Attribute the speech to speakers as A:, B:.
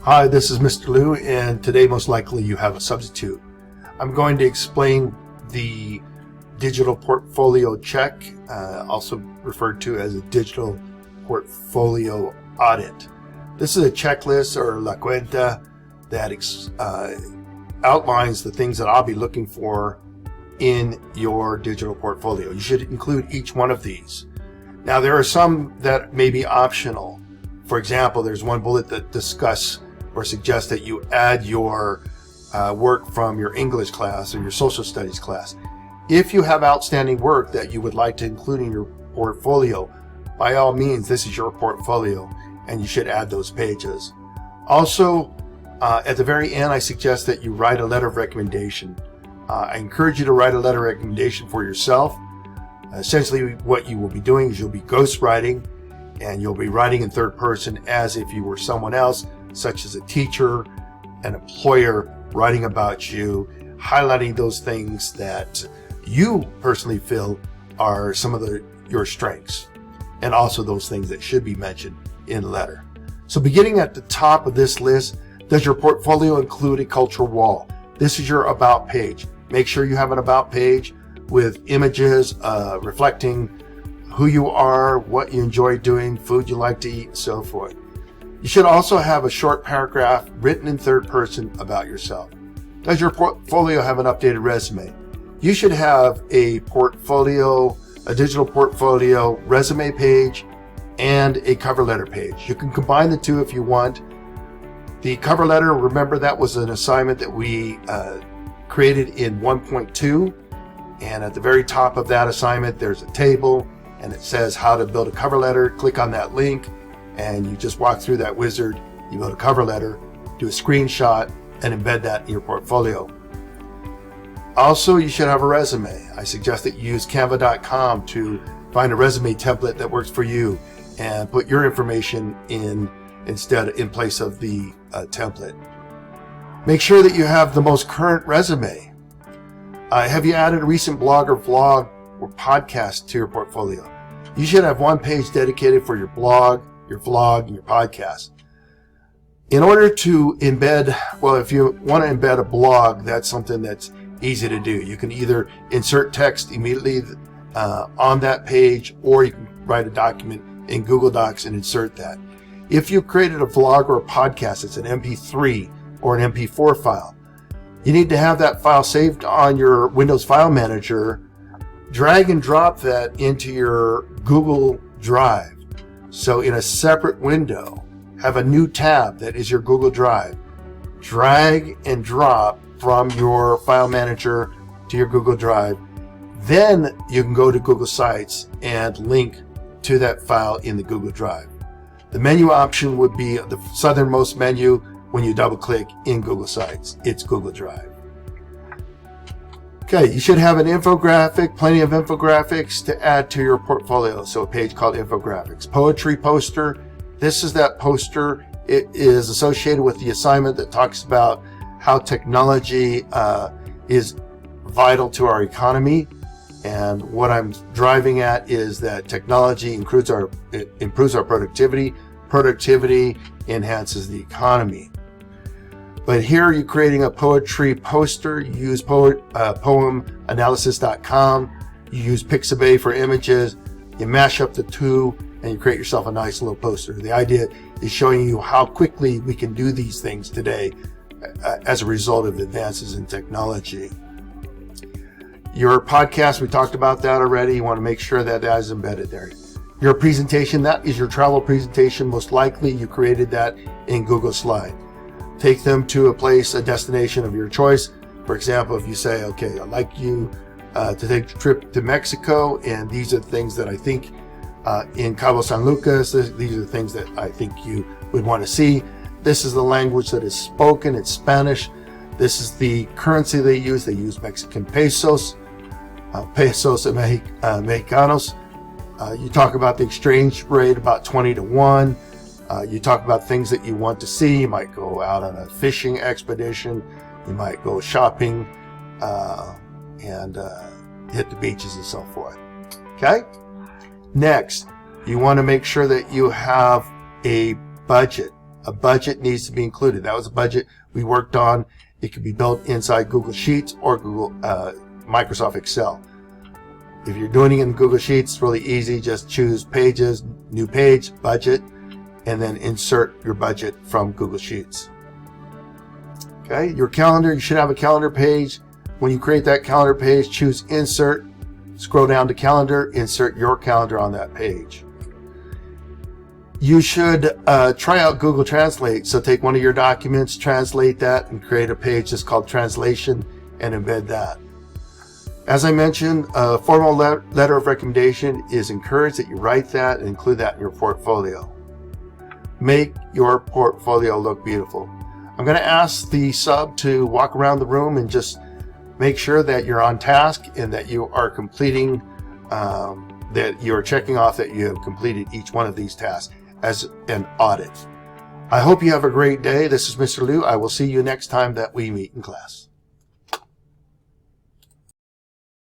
A: Hi, this is Mr. Lue, and today most likely you have a substitute. I'm going to explain the digital portfolio check, also referred to as a digital portfolio audit. This is a checklist or la cuenta that outlines the things that I'll be looking for in your digital portfolio. You should include each one of these. Now, there are some that may be optional. For example, there's one bullet that discusses or suggests that you add your work from your English class or your social studies class. If you have outstanding work that you would like to include in your portfolio, by all means, this is your portfolio and you should add those pages. Also, at the very end, I suggest that you write a letter of recommendation. I encourage you to write a letter of recommendation for yourself. Essentially, what you will be doing is you'll be ghostwriting, and you'll be writing in third person as if you were someone else, such as a teacher, an employer, writing about you, highlighting those things that you personally feel are some of your strengths, and also those things that should be mentioned in the letter. So beginning at the top of this list, does your portfolio include a cultural wall? This is your about page. Make sure you have an about page with images reflecting who you are, what you enjoy doing, food you like to eat, so forth. You should also have a short paragraph written in third person about yourself. Does your portfolio have an updated resume? You should have a digital portfolio resume page and a cover letter page. You can combine the two if you want. The cover letter, remember, that was an assignment that we created in 1.2, and at the very top of that assignment there's a table and it says how to build a cover letter. Click on that link and you just walk through that wizard. You build a cover letter, do a screenshot, and embed that in your portfolio. Also, you should have a resume. I suggest that you use canva.com to find a resume template that works for you and put your information in place of the template. Make sure that you have the most current resume. Have you added a recent blog or vlog or podcast to your portfolio? You should have one page dedicated for your blog, your vlog, and your podcast. In order to embed, if you want to embed a blog, that's something that's easy to do. You can either insert text immediately on that page, or you can write a document in Google Docs and insert that. If you created a vlog or a podcast, it's an MP3 or an MP4 file. You need to have that file saved on your Windows File Manager. Drag and drop that into your Google Drive. So in a separate window, have a new tab that is your Google Drive. Drag and drop from your File Manager to your Google Drive. Then you can go to Google Sites and link to that file in the Google Drive. The menu option would be the southernmost menu. When you double click in Google Sites, it's Google Drive. Okay, you should have an infographic, plenty of infographics to add to your portfolio. So a page called infographics. Poetry poster. This is that poster. It is associated with the assignment that talks about how technology is vital to our economy. And what I'm driving at is that technology improves our productivity. Productivity enhances the economy. But here you're creating a poetry poster. You use poemanalysis.com. You use Pixabay for images. You mash up the two and you create yourself a nice little poster. The idea is showing you how quickly we can do these things today as a result of advances in technology. Your podcast, we talked about that already. You want to make sure that that is embedded there. Your presentation, that is your travel presentation. Most likely you created that in Google Slide. Take them to a destination of your choice. For example, if you say, okay, I'd like you to take a trip to Mexico, and these are the things that I think in Cabo San Lucas, these are the things that I think you would want to see. This is the language that is spoken, it's Spanish. This is the currency they use. They use Mexican pesos, pesos mexicanos. You talk about the exchange rate, about 20-1. You talk about things that you want to see. You might go out on a fishing expedition. You might go shopping and hit the beaches and so forth. Okay? Next, you want to make sure that you have a budget a budget needs to be included. That was a budget we worked on. It could be built inside Google Sheets or Microsoft Excel. If you're doing it in Google Sheets, it's really easy. Just choose Pages, New Page, Budget, and then insert your budget from Google Sheets. Okay, your calendar, you should have a calendar page. When you create that calendar page, choose Insert, scroll down to Calendar, insert your calendar on that page. You should try out Google Translate. So take one of your documents, translate that, and create a page that's called Translation and embed that. As I mentioned, a formal letter of recommendation is encouraged that you write that and include that in your portfolio. Make your portfolio look beautiful. I'm going to ask the sub to walk around the room and just make sure that you're on task and that you are completing, that you're checking off that you have completed each one of these tasks as an audit. I hope you have a great day. This is Mr. Lue. I will see you next time that we meet in class.